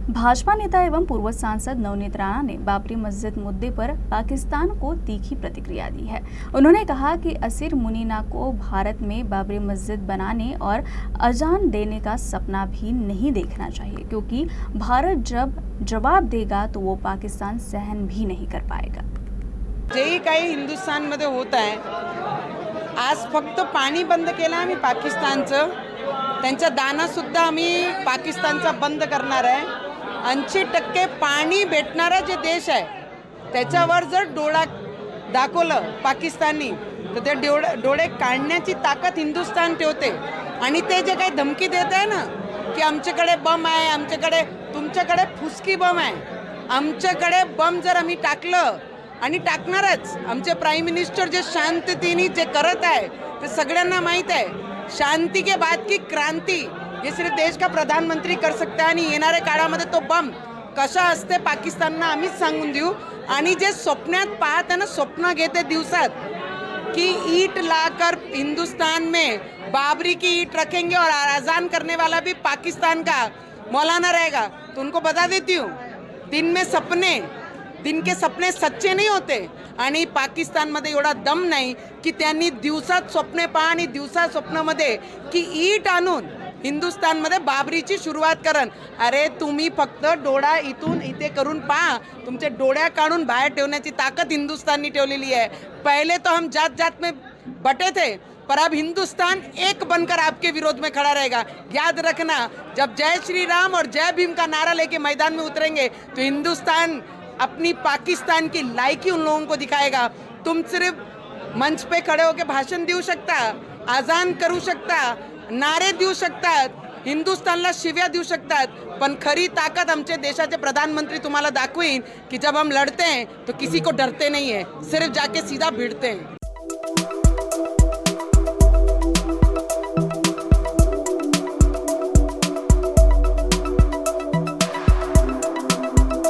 भाजपा नेता एवं पूर्व सांसद नवनीत राणा ने बाबरी मस्जिद मुद्दे पर पाकिस्तान को तीखी प्रतिक्रिया दी है। उन्होंने कहा कि असीर मुनीना को भारत में बाबरी मस्जिद बनाने और अजान देने का सपना भी नहीं देखना चाहिए, क्योंकि भारत जब जवाब देगा तो वो पाकिस्तान सहन भी नहीं कर पाएगा। जेही काही हिंदुस्थानमध्ये होत आहे, आज फक्त पाणी बंद केलं आम्ही पाकिस्तानचं, त्यांचा दानासुद्धा आम्ही पाकिस्तानचा बंद करणार आहे। 80% पाणी भेटणारा जे देश आहे त्याच्यावर जर डोळा दाखवलं पाकिस्ताननी तर ते डोळे काढण्याची ताकद हिंदुस्थान ठेवते। आणि ते जे काही धमकी देत आहे ना की आमच्याकडे बम आहे, आमच्याकडे तुमच्याकडे फुसकी बम आहे, आमच्याकडे बम जर आम्ही टाकलं आणि टाकणारच। आमचे प्राइम मिनिस्टर जे शांततेने जे करत आहे ते सगळ्यांना माहीत आहे। शांति के बाद की क्रांति ये सिर्फ देश का प्रधानमंत्री कर सकता है। आणि येणाऱ्या काळामध्ये तो बम कशा असते पाकिस्तानना आम्हीच सांगून देऊ। आणि जे स्वप्नात पाहत आहे ना, स्वप्न घेते दिवसात कि ईंट लाकर हिंदुस्तान में बाबरी की ईंट रखेंगे और अजान करने वाला भी पाकिस्तान का मौलाना रहेगा, तो उनको बता देती हूँ दिन के सपने सच्चे नहीं होते। आणि पाकिस्तानमध्ये एवढा दम नाही की त्यांनी दिवसात स्वप्ने पहा आणि दिवसा स्वप्नामध्ये की ईट आणून हिंदुस्थानमध्ये बाबरीची सुरुवात करन। अरे तुम्ही फक्त डोळा इथून इथे करून पहा, तुमचे डोळ्या काढून बाहेर ठेवण्याची ताकद हिंदुस्थाननी ठेवलेली है। पहले तो हम जात जात में बटे थे, पर अब हिंदुस्तान एक बनकर आपके विरोध में खड़ा रहेगा। याद रखना, जब जय श्री राम और जय भीम का नारा लेके मैदान में उतरेंगे तो हिंदुस्तान अपनी पाकिस्तान की लायकी उन लोगों को दिखाएगा। तुम सिर्फ मंच पे खड़े होकर भाषण देऊ शकता, आजान करू शकता, नारे देऊ शकतात, हिंदुस्तानला शिव्या देऊ शकतात, पण खरी ताकद आमचे देशाचे प्रधानमंत्री तुम्हाला दाखवीन कि जब हम लड़ते हैं तो किसी को डरते नहीं है, सिर्फ जाके सीधा भिड़ते हैं।